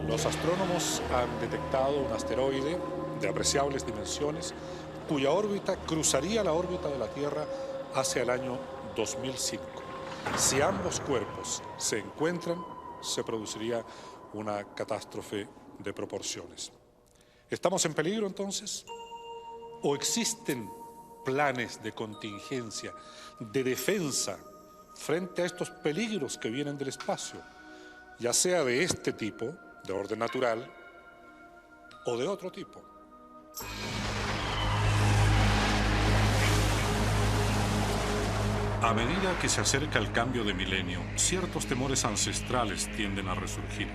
Los astrónomos han detectado un asteroide de apreciables dimensiones cuya órbita cruzaría la órbita de la Tierra hacia el año 2005. Si ambos cuerpos se encuentran, se produciría una catástrofe de proporciones. ¿Estamos en peligro entonces? ¿O existen planes de contingencia, de defensa frente a estos peligros que vienen del espacio, ya sea de este tipo, de orden natural, o de otro tipo? A medida que se acerca el cambio de milenio, ciertos temores ancestrales tienden a resurgir.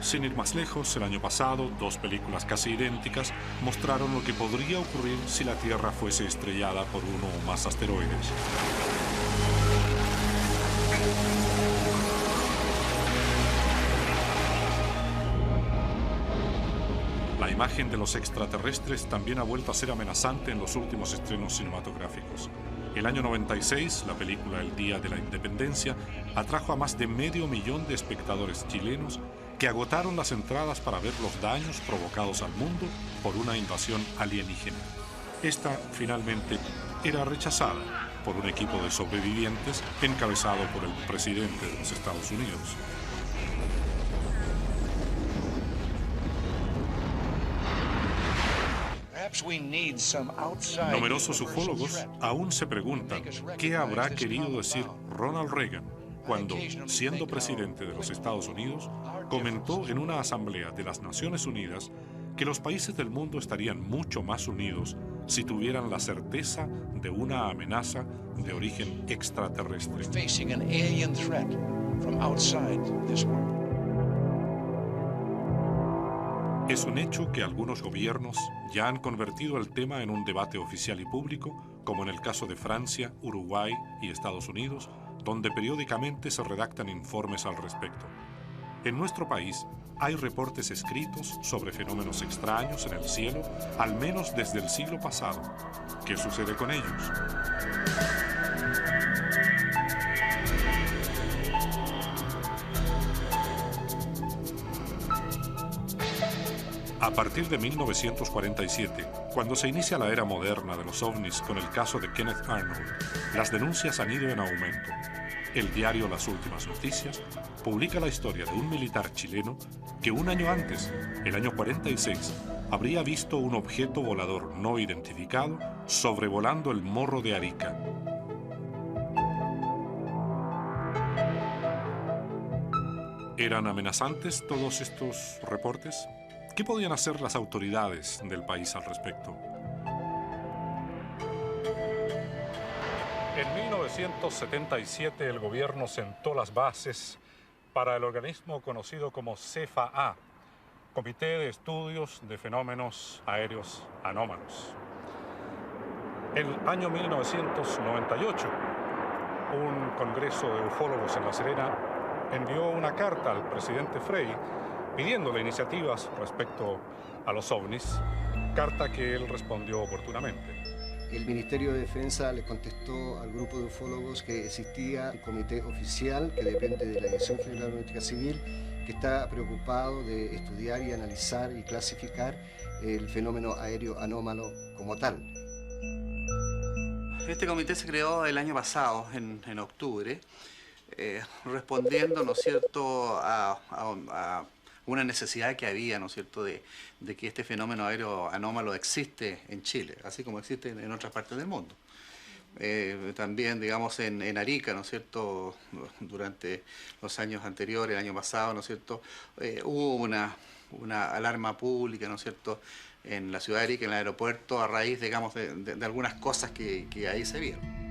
Sin ir más lejos, el año pasado, dos películas casi idénticas mostraron lo que podría ocurrir si la Tierra fuese estrellada por uno o más asteroides. La imagen de los extraterrestres también ha vuelto a ser amenazante en los últimos estrenos cinematográficos. El año 96, la película El Día de la Independencia atrajo a más de 500.000 de espectadores chilenos que agotaron las entradas para ver los daños provocados al mundo por una invasión alienígena. Esta, finalmente, era rechazada por un equipo de sobrevivientes encabezado por el presidente de los Estados Unidos. Numerosos ufólogos aún se preguntan qué habrá querido decir Ronald Reagan cuando, siendo presidente de los Estados Unidos, comentó en una asamblea de las Naciones Unidas que los países del mundo estarían mucho más unidos si tuvieran la certeza de una amenaza de origen extraterrestre. Es un hecho que algunos gobiernos ya han convertido el tema en un debate oficial y público, como en el caso de Francia, Uruguay y Estados Unidos, donde periódicamente se redactan informes al respecto. En nuestro país hay reportes escritos sobre fenómenos extraños en el cielo, al menos desde el siglo pasado. ¿Qué sucede con ellos? A partir de 1947, cuando se inicia la era moderna de los ovnis con el caso de Kenneth Arnold, las denuncias han ido en aumento. El diario Las Últimas Noticias publica la historia de un militar chileno que un año antes, el año 46, habría visto un objeto volador no identificado sobrevolando el Morro de Arica. ¿Eran amenazantes todos estos reportes? ¿Qué podían hacer las autoridades del país al respecto? En 1977 el gobierno sentó las bases para el organismo conocido como CFA, Comité de Estudios de Fenómenos Aéreos Anómalos. El año 1998, un congreso de ufólogos en La Serena envió una carta al presidente Frei pidiéndole iniciativas respecto a los ovnis, carta que él respondió oportunamente. El Ministerio de Defensa le contestó al grupo de ufólogos que existía un comité oficial que depende de la Dirección General de Aeronáutica Civil, que está preocupado de estudiar y analizar y clasificar el fenómeno aéreo anómalo como tal. Este comité se creó el año pasado, en octubre, respondiendo, ¿no es cierto?, a una necesidad que había, ¿no es cierto?, de que este fenómeno aéreo anómalo existe en Chile, así como existe en otras partes del mundo. También, digamos, en Arica, ¿no es cierto?, durante los años anteriores, el año pasado, ¿no es cierto?, hubo una alarma pública, ¿no es cierto?, en la ciudad de Arica, en el aeropuerto, a raíz, digamos, de algunas cosas que ahí se vieron.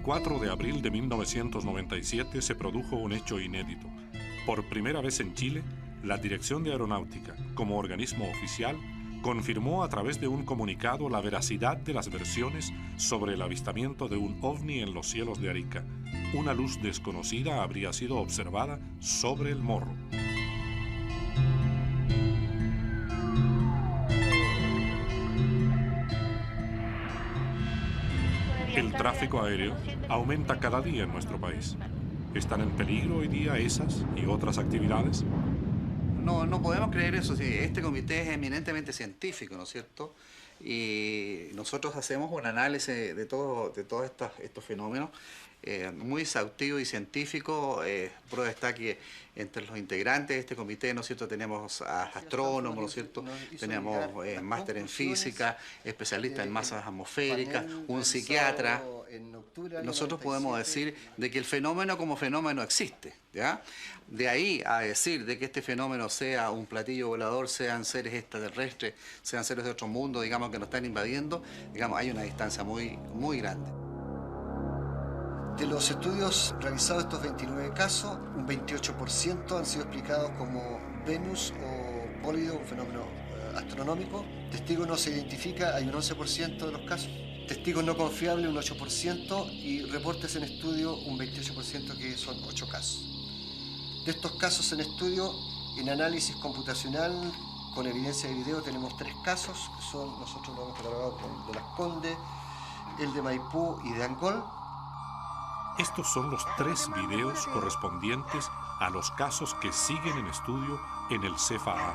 4 de abril de 1997 se produjo un hecho inédito. Por primera vez en Chile, la Dirección de Aeronáutica, como organismo oficial, confirmó a través de un comunicado la veracidad de las versiones sobre el avistamiento de un ovni en los cielos de Arica. Una luz desconocida habría sido observada sobre el morro. El tráfico aéreo aumenta cada día en nuestro país. ¿Están en peligro hoy día esas y otras actividades? No podemos creer eso. Sí, este comité es eminentemente científico, ¿no es cierto? Y nosotros hacemos un análisis de todos estos fenómenos muy exhaustivo y científico. Prueba está que entre los integrantes de este comité, ¿no es cierto?, tenemos a astrónomos, ¿no es cierto?, tenemos máster en física, especialistas en masas atmosféricas, un psiquiatra. Nosotros podemos decir de que el fenómeno como fenómeno existe, ¿ya? De ahí a decir de que este fenómeno sea un platillo volador, sean seres extraterrestres, sean seres de otro mundo, digamos, que nos están invadiendo, digamos, hay una distancia muy grande. De los estudios realizados estos 29 casos, un 28% han sido explicados como Venus o Pólido, un fenómeno astronómico. Testigo no se identifica, hay un 11% de los casos. Testigos no confiables, un 8%, y reportes en estudio, un 28%, que son 8 casos. De estos casos en estudio, en análisis computacional, con evidencia de video, tenemos 3 casos, que son, nosotros lo hemos catalogado como de Las Condes, el de Maipú y de Angol. Estos son los 3 videos correspondientes a los casos que siguen en estudio en el CFA.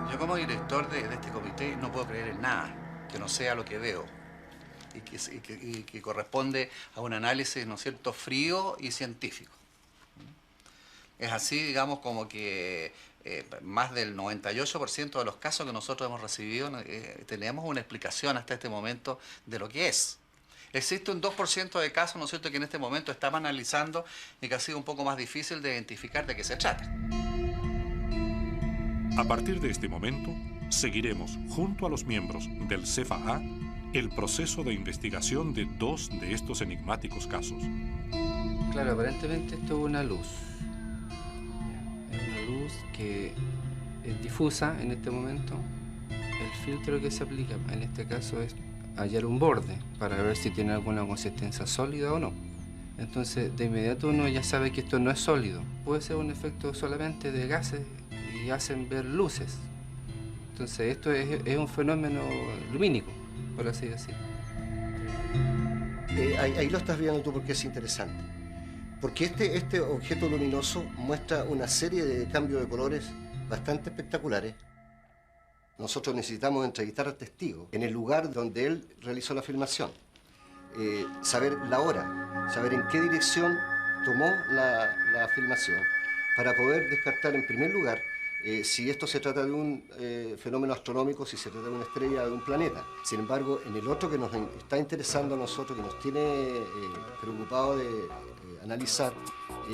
Yo como director de este comité no puedo creer en nada que no sea lo que veo y que corresponde a un análisis, ¿no es cierto?, frío y científico. Es así, digamos, como que más del 98% de los casos que nosotros hemos recibido tenemos una explicación hasta este momento de lo que es. Existe un 2% de casos, ¿no es cierto?, que en este momento estamos analizando y que ha sido un poco más difícil de identificar de qué se trata. A partir de este momento, seguiremos junto a los miembros del CFA el proceso de investigación de 2 de estos enigmáticos casos. Claro, aparentemente esto es una luz. Es una luz que es difusa en este momento. El filtro que se aplica en este caso es hallar un borde para ver si tiene alguna consistencia sólida o no. Entonces, de inmediato uno ya sabe que esto no es sólido. Puede ser un efecto solamente de gases y hacen ver luces. Entonces, esto es un fenómeno lumínico, por así decir. Ahí lo estás viendo tú porque es interesante. Porque este objeto luminoso muestra una serie de cambios de colores bastante espectaculares. Nosotros necesitamos entrevistar al testigo en el lugar donde él realizó la filmación. Saber la hora, saber en qué dirección tomó la filmación, para poder descartar en primer lugar si esto se trata de un fenómeno astronómico, si se trata de una estrella, de un planeta. Sin embargo, en el otro que nos está interesando a nosotros, que nos tiene preocupado de analizar,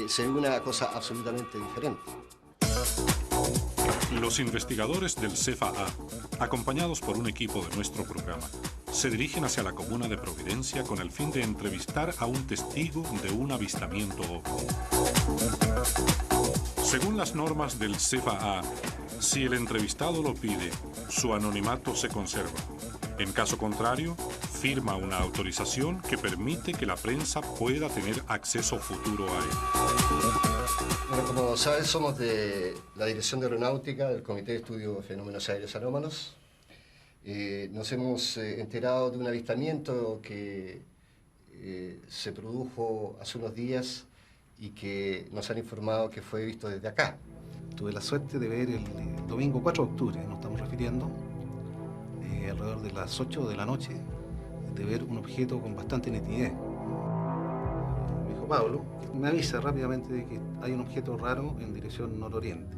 se ve una cosa absolutamente diferente. Los investigadores del CFA, acompañados por un equipo de nuestro programa, se dirigen hacia la comuna de Providencia con el fin de entrevistar a un testigo de un avistamiento ovni. Según las normas del CFA, si el entrevistado lo pide, su anonimato se conserva. En caso contrario, firma una autorización que permite que la prensa pueda tener acceso futuro a él. Bueno, como sabes, somos de la Dirección de Aeronáutica del Comité de Estudio de Fenómenos Aéreos Anómalos. Nos hemos enterado de un avistamiento que se produjo hace unos días y que nos han informado que fue visto desde acá. Tuve la suerte de ver el domingo 4 de octubre, nos estamos refiriendo, alrededor de las 8 de la noche, de ver un objeto con bastante nitidez. Mi hijo Pablo me avisa rápidamente de que hay un objeto raro en dirección nororiente.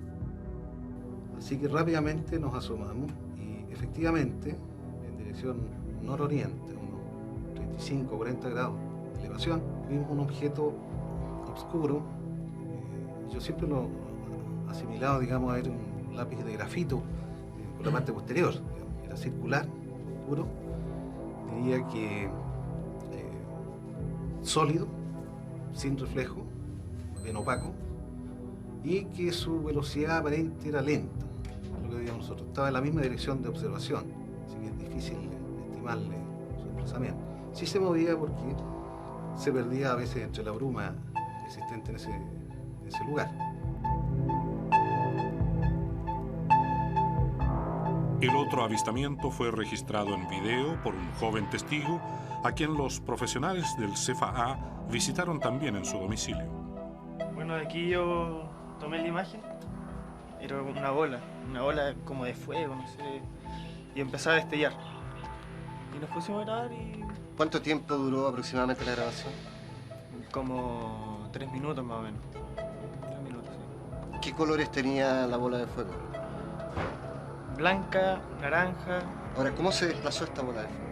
Así que rápidamente nos asomamos y efectivamente, en dirección nororiente, unos 35 o 40 grados de elevación, vimos un objeto oscuro, yo siempre lo he asimilado, digamos, a ver un lápiz de grafito por la parte posterior, digamos. Era circular, oscuro, diría que sólido, sin reflejo, bien opaco, y que su velocidad aparente era lenta, es lo que digamos nosotros. Estaba en la misma dirección de observación, así que es difícil estimarle su desplazamiento. Sí se movía porque se perdía a veces entre la bruma existente en ese lugar. El otro avistamiento fue registrado en video por un joven testigo a quien los profesionales del CFA visitaron también en su domicilio. Bueno, aquí yo tomé la imagen, era una bola como de fuego, no sé, y empezaba a destellar. Y nos pusimos a grabar y... ¿Cuánto tiempo duró aproximadamente la grabación? Como 3 minutos más o menos. 3 minutos, sí. ¿Qué colores tenía la bola de fuego? Blanca, naranja. Ahora, ¿cómo se desplazó esta bola de fuego?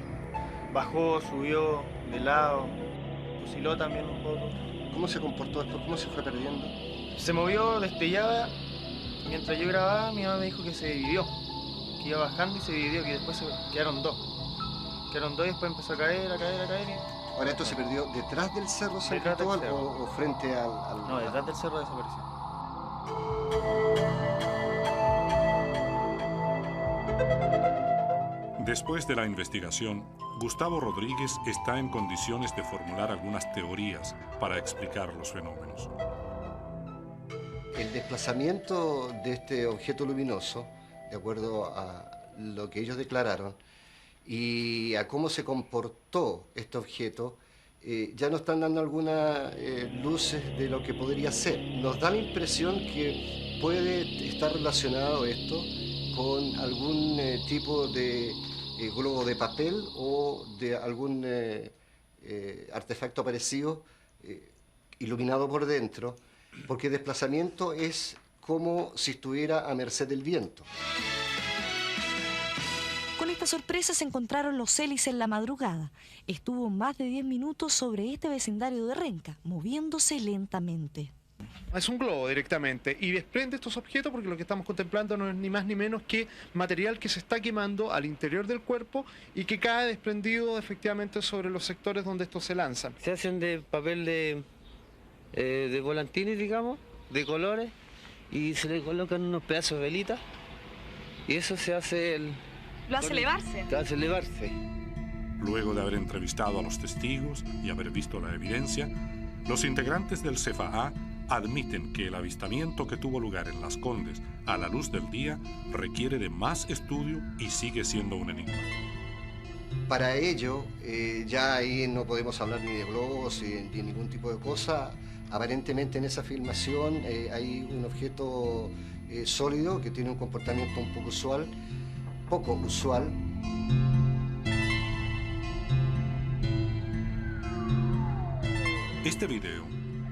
Bajó, subió, de lado, osciló también un poco. ¿Cómo se comportó después? ¿Cómo se fue perdiendo? Se movió, destellaba. Mientras yo grababa, mi mamá me dijo que se dividió. Que iba bajando y se dividió, que después quedaron dos. Quedaron dos y después empezó a caer, a caer, a caer. Ahora, ¿esto se perdió detrás del cerro San Detrás del Cristóbal cerro. o frente al...? No, detrás del cerro desapareció. Después de la investigación, Gustavo Rodríguez está en condiciones de formular algunas teorías para explicar los fenómenos. El desplazamiento de este objeto luminoso, de acuerdo a lo que ellos declararon, y a cómo se comportó este objeto, ya nos están dando algunas luces de lo que podría ser. Nos da la impresión que puede estar relacionado esto con algún tipo de globo de papel o de algún artefacto parecido iluminado por dentro, porque el desplazamiento es como si estuviera a merced del viento. Con esta sorpresa se encontraron los hélices en la madrugada. Estuvo más de 10 minutos sobre este vecindario de Renca, moviéndose lentamente. Es un globo directamente y desprende estos objetos porque lo que estamos contemplando no es ni más ni menos que material que se está quemando al interior del cuerpo y que cae desprendido efectivamente sobre los sectores donde estos se lanzan. Se hacen de papel de volantines, digamos, de colores, y se le colocan unos pedazos de velita y eso se hace ¿Lo hace elevarse? Lo hace elevarse. Luego de haber entrevistado a los testigos y haber visto la evidencia, los integrantes del CFA admiten que el avistamiento que tuvo lugar en Las Condes a la luz del día requiere de más estudio y sigue siendo un enigma. Para ello, ya ahí no podemos hablar ni de globos ni ningún tipo de cosa. Aparentemente en esa filmación hay un objeto sólido que tiene un comportamiento un poco usual. Este video,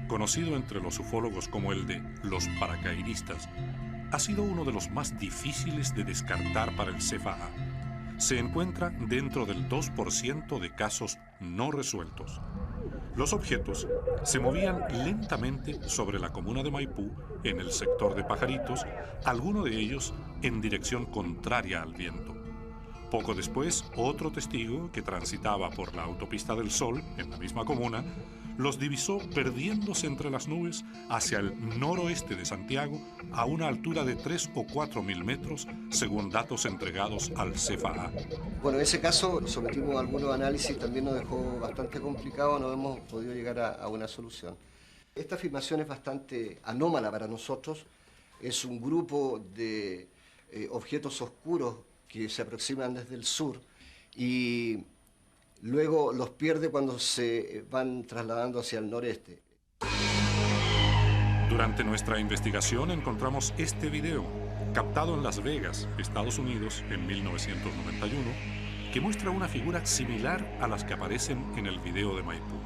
conocido entre los ufólogos como el de los paracaidistas, ha sido uno de los más difíciles de descartar para el CFA. Se encuentra dentro del 2% de casos no resueltos. Los objetos se movían lentamente sobre la comuna de Maipú, en el sector de Pajaritos, alguno de ellos en dirección contraria al viento. Poco después, otro testigo que transitaba por la autopista del Sol, en la misma comuna, los divisó perdiéndose entre las nubes hacia el noroeste de Santiago a una altura de 3 o 4 mil metros, según datos entregados al CFA. Bueno, en ese caso lo sometimos a algunos análisis, también nos dejó bastante complicado, no hemos podido llegar a una solución. Esta afirmación es bastante anómala para nosotros, es un grupo de objetos oscuros que se aproximan desde el sur y luego los pierde cuando se van trasladando hacia el noreste. Durante nuestra investigación encontramos este video, captado en Las Vegas, Estados Unidos, en 1991, que muestra una figura similar a las que aparecen en el video de Maipú.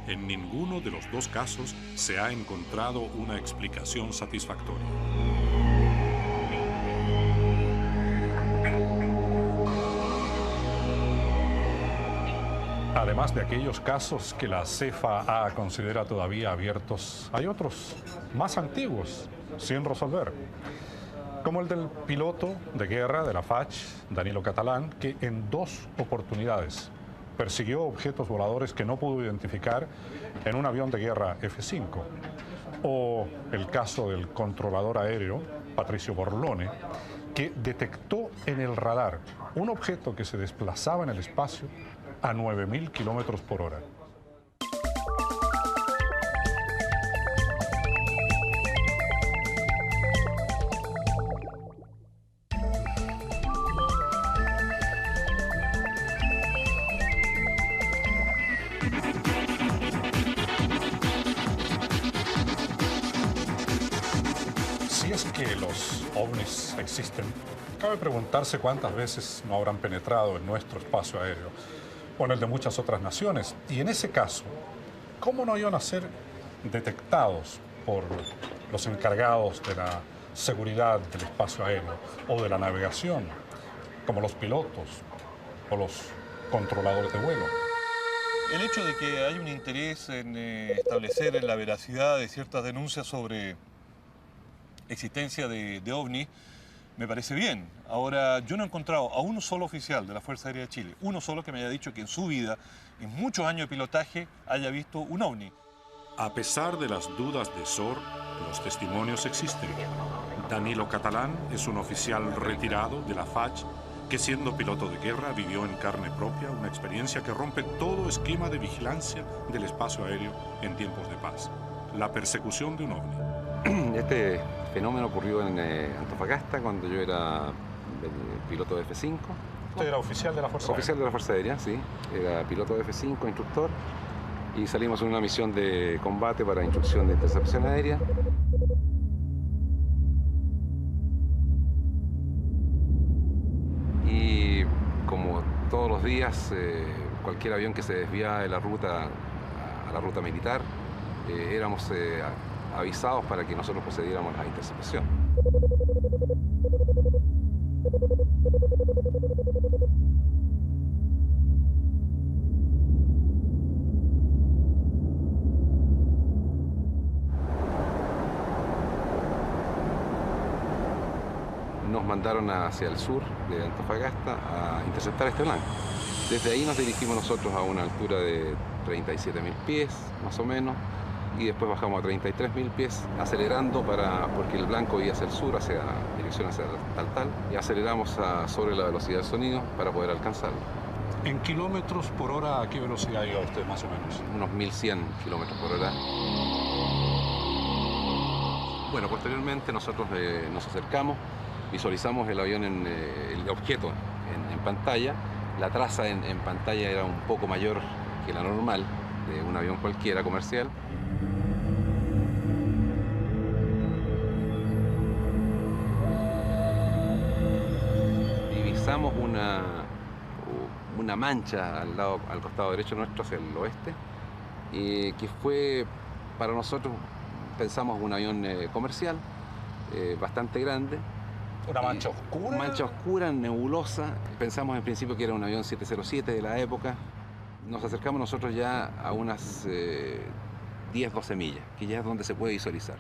En ninguno de los dos casos se ha encontrado una explicación satisfactoria. Además de aquellos casos que la CFAA considera todavía abiertos, hay otros más antiguos, sin resolver, como el del piloto de guerra de la FACH, Danilo Catalán, que en 2 oportunidades persiguió objetos voladores que no pudo identificar en un avión de guerra F-5. O el caso del controlador aéreo, Patricio Borlone, que detectó en el radar un objeto que se desplazaba en el espacio a 9.000 kilómetros por hora. Si es que los ovnis existen, cabe preguntarse cuántas veces no habrán penetrado en nuestro espacio aéreo o en el de muchas otras naciones. Y en ese caso, ¿cómo no iban a ser detectados por los encargados de la seguridad del espacio aéreo o de la navegación, como los pilotos o los controladores de vuelo? El hecho de que hay un interés en establecer la veracidad de ciertas denuncias sobre existencia de ovni me parece bien. Ahora, yo no he encontrado a uno solo oficial de la Fuerza Aérea de Chile, uno solo que me haya dicho que en su vida, en muchos años de pilotaje, haya visto un ovni. A pesar de las dudas de SOR, los testimonios existen. Danilo Catalán es un oficial retirado de la FACH que, siendo piloto de guerra, vivió en carne propia una experiencia que rompe todo esquema de vigilancia del espacio aéreo en tiempos de paz: la persecución de un ovni. Este fenómeno ocurrió en Antofagasta cuando yo era piloto de F-5. ¿Usted era oficial de la Fuerza Aérea? Oficial de la Fuerza Aérea, sí. Era piloto de F-5, instructor. Y salimos en una misión de combate para instrucción de intercepción aérea. Y como todos los días, cualquier avión que se desviaba de la ruta a la ruta militar, éramos avisados para que nosotros procediéramos a la intercepción. Nos mandaron hacia el sur de Antofagasta a interceptar este blanco. Desde ahí nos dirigimos nosotros a una altura de 37.000 pies, más o menos, y después bajamos a 33.000 pies, acelerando porque el blanco iba hacia el sur, dirección hacia tal, y aceleramos sobre la velocidad del sonido para poder alcanzarlo. ¿En kilómetros por hora a qué velocidad iba usted, más o menos? Unos 1.100 kilómetros por hora. Bueno, posteriormente nosotros nos acercamos, visualizamos el avión, el objeto en pantalla. La traza en pantalla era un poco mayor que la normal de un avión cualquiera comercial. Divisamos una mancha al costado derecho nuestro, hacia el oeste, que fue para nosotros, pensamos, un avión comercial bastante grande. ¿Una mancha oscura? Una mancha oscura, nebulosa. Pensamos en principio que era un avión 707 de la época. Nos acercamos nosotros ya a unas 10-12 millas, que ya es donde se puede visualizar.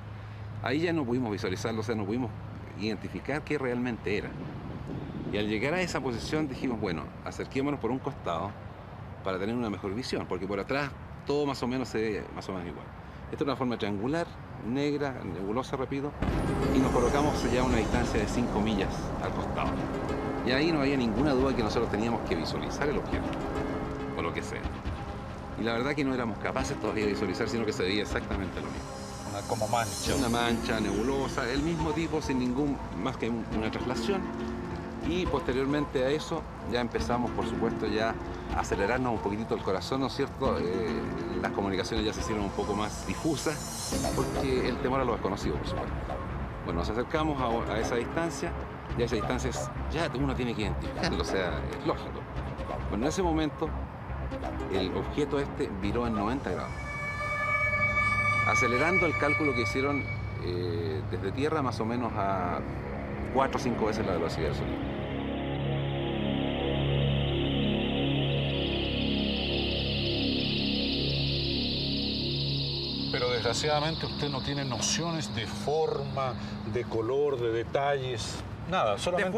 Ahí ya no pudimos visualizarlo, o sea, no pudimos identificar qué realmente era. Y al llegar a esa posición dijimos, bueno, acerquémonos por un costado para tener una mejor visión, porque por atrás todo más o menos se ve más o menos igual. Esta es una forma triangular, negra, nebulosa, repito, y nos colocamos ya a una distancia de 5 millas al costado. Y ahí no había ninguna duda que nosotros teníamos que visualizar el objeto, o lo que sea. Y la verdad que no éramos capaces todavía de visualizar, sino que se veía exactamente lo mismo. Como mancha. Una mancha nebulosa, el mismo tipo, sin ningún, más que una traslación. Y posteriormente a eso ya empezamos, por supuesto, ya a acelerarnos un poquitito el corazón, ¿no es cierto? Las comunicaciones ya se hicieron un poco más difusas, porque el temor a lo desconocido, por supuesto. Bueno, nos acercamos a esa distancia, y a esa distancia ya uno tiene que identificarlo, o sea, es lógico. Bueno, en ese momento el objeto viró en 90 grados. Acelerando el cálculo que hicieron desde tierra más o menos a 4 o 5 veces la velocidad del sonido. desgraciadamente usted no tiene nociones de forma, de color, de detalles, nada, solamente...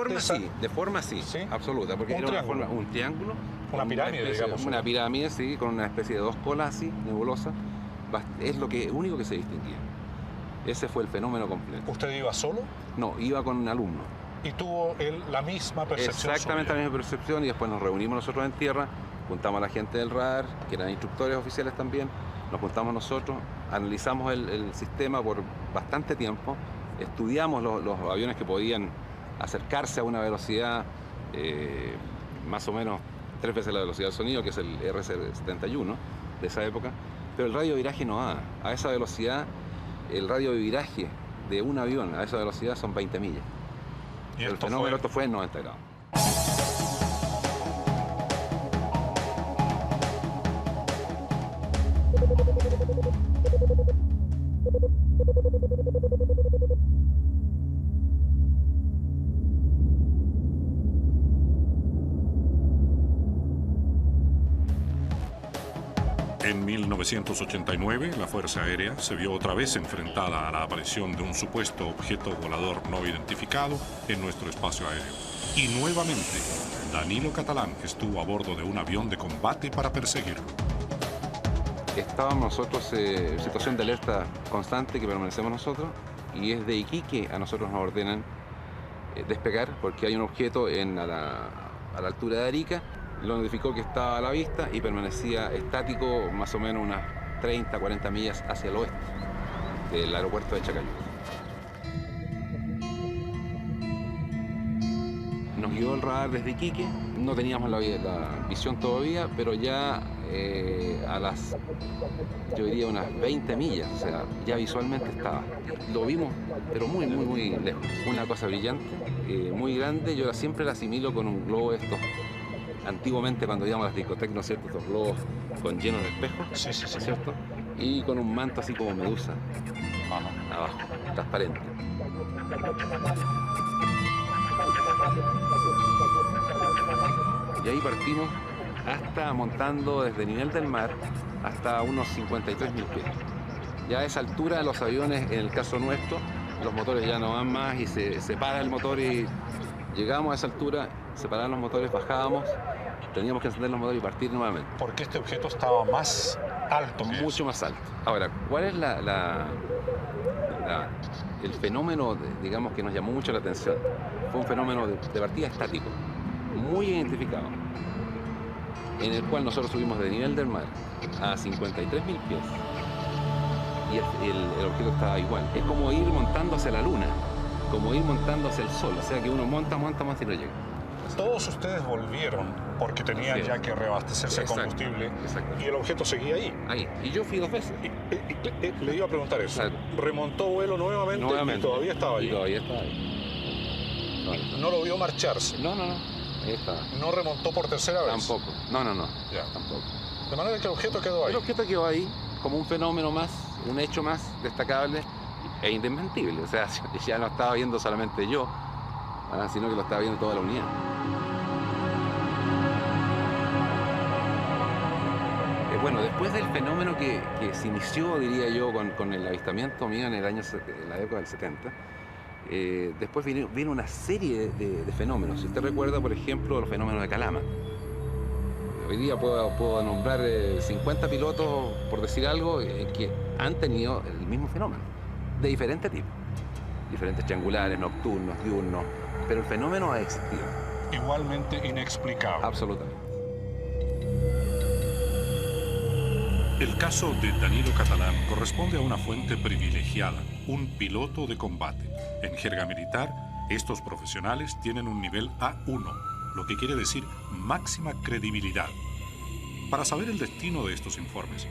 De forma sí, ¿Sí? absoluta, porque Un era triángulo. un triángulo. Una con pirámide, especie- digamos. Una pirámide, sí, con una especie de dos colas así, nebulosa. Es lo único que se distinguía. Ese fue el fenómeno completo. ¿Usted iba solo? No, iba con un alumno. Y tuvo él la misma percepción. Exactamente suya. la misma percepción, y después nos reunimos nosotros en tierra, juntamos a la gente del radar, que eran instructores oficiales también, nos juntamos nosotros, analizamos el sistema por bastante tiempo, estudiamos los aviones que podían acercarse a una velocidad más o menos 3 veces la velocidad del sonido, que es el RC-71 de esa época, pero el radio de viraje no da. A esa velocidad, el radio de viraje de un avión a esa velocidad son 20 millas. Y El esto fenómeno fue... fue en 90 grados. En 1989, la Fuerza Aérea se vio otra vez enfrentada a la aparición de un supuesto objeto volador no identificado en nuestro espacio aéreo. Y nuevamente, Danilo Catalán estuvo a bordo de un avión de combate para perseguirlo. Estábamos nosotros en situación de alerta constante que permanecemos nosotros, y es de Iquique a nosotros nos ordenan despegar porque hay un objeto a la altura de Arica. Lo notificó que estaba a la vista y permanecía estático más o menos unas 30, 40 millas hacia el oeste del aeropuerto de Chacayuta. Nos guió el radar desde Iquique, no teníamos la visión todavía, pero ya a las, yo diría, unas 20 millas, o sea, ya visualmente estaba. Lo vimos, pero muy, muy, muy lejos. Una cosa brillante, muy grande, yo siempre la asimilo con un globo de estos. Antiguamente, cuando íbamos a las discotecas, ¿no es cierto?, estos globos llenos de espejos, Sí, sí, sí. ¿cierto? Y con un manto así como medusa, abajo, transparente. Y ahí partimos hasta montando desde el nivel del mar hasta unos 53.000 pies. Ya a esa altura los aviones, en el caso nuestro, los motores ya no van más y se para el motor, y llegamos a esa altura, se paraban los motores, bajábamos, teníamos que encender los motores y partir nuevamente. Porque este objeto estaba más alto que Mucho más alto. Ahora, ¿cuál es el fenómeno, digamos, que nos llamó mucho la atención? Fue un fenómeno de partida estático, muy identificado, en el cual nosotros subimos de nivel del mar a 53.000 pies y el objeto estaba igual. Es como ir montando hacia la luna, como ir montando hacia el sol, o sea que uno monta y no llega. Todos ustedes volvieron porque tenían ya que reabastecerse de Exacto, combustible exacto. y el objeto seguía ahí. Ahí. Y yo fui 2 veces. Le iba a preguntar eso. Exacto. Remontó vuelo nuevamente y todavía estaba Y ahí. todavía estaba ahí. No lo vio marcharse. No. Ahí estaba. No remontó por tercera vez. Tampoco. No. Ya. Tampoco. De manera que el objeto quedó ahí. El objeto quedó ahí como un fenómeno más, un hecho más destacable e indesmentible. O sea, ya no estaba viendo solamente yo, sino que lo estaba viendo toda la unidad. Bueno, después del fenómeno que se inició, diría yo, con el avistamiento mío en la década del 70, después vino una serie de fenómenos. Si usted recuerda, por ejemplo, los fenómenos de Calama. Hoy día puedo nombrar 50 pilotos, por decir algo, que han tenido el mismo fenómeno, de diferente tipo. Diferentes triangulares, nocturnos, diurnos, pero el fenómeno ha existido. Igualmente inexplicable. Absolutamente. El caso de Danilo Catalán corresponde a una fuente privilegiada, un piloto de combate. En jerga militar, estos profesionales tienen un nivel A1, lo que quiere decir máxima credibilidad. Para saber el destino de estos informes,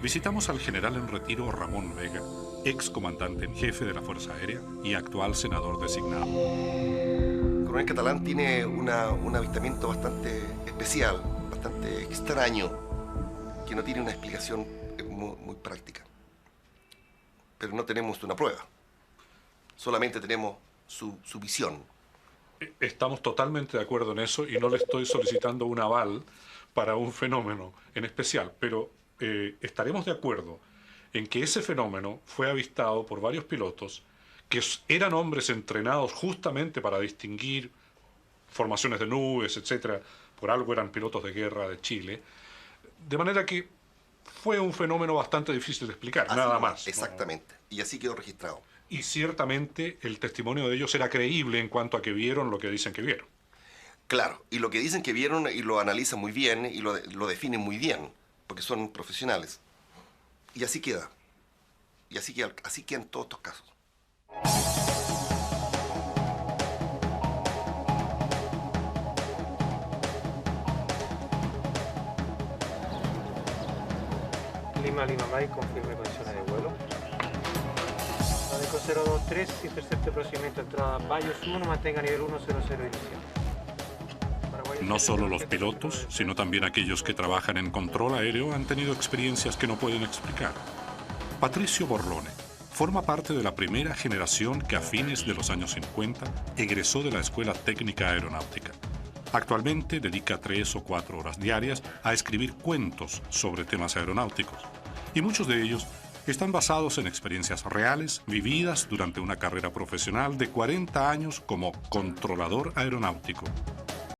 visitamos al general en retiro Ramón Vega, ex comandante en jefe de la Fuerza Aérea y actual senador designado. El coronel Catalán tiene un avistamiento bastante especial, bastante extraño, que no tiene una explicación muy práctica. Pero no tenemos una prueba, solamente tenemos su visión. Estamos totalmente de acuerdo en eso y no le estoy solicitando un aval para un fenómeno en especial, pero estaremos de acuerdo en que ese fenómeno fue avistado por varios pilotos que eran hombres entrenados justamente para distinguir formaciones de nubes, etcétera. Por algo eran pilotos de guerra de Chile. De manera que fue un fenómeno bastante difícil de explicar, Así nada nomás, más. Exactamente. Y así quedó registrado. Y ciertamente el testimonio de ellos era creíble en cuanto a que vieron lo que dicen que vieron. Claro, y lo que dicen que vieron y lo analizan muy bien y lo definen muy bien, porque son profesionales. Y así queda. Y así quedan todos estos casos. Lima Mike, confirme condiciones de vuelo. Adeco 023, intercepte procedimiento entrada Bayos 1, mantenga nivel 100 inicial. No solo los pilotos, sino también aquellos que trabajan en control aéreo han tenido experiencias que no pueden explicar. Patricio Borlone forma parte de la primera generación que a fines de los años 50 egresó de la Escuela Técnica Aeronáutica. Actualmente dedica 3 o 4 horas diarias a escribir cuentos sobre temas aeronáuticos, y muchos de ellos están basados en experiencias reales vividas durante una carrera profesional de 40 años como controlador aeronáutico.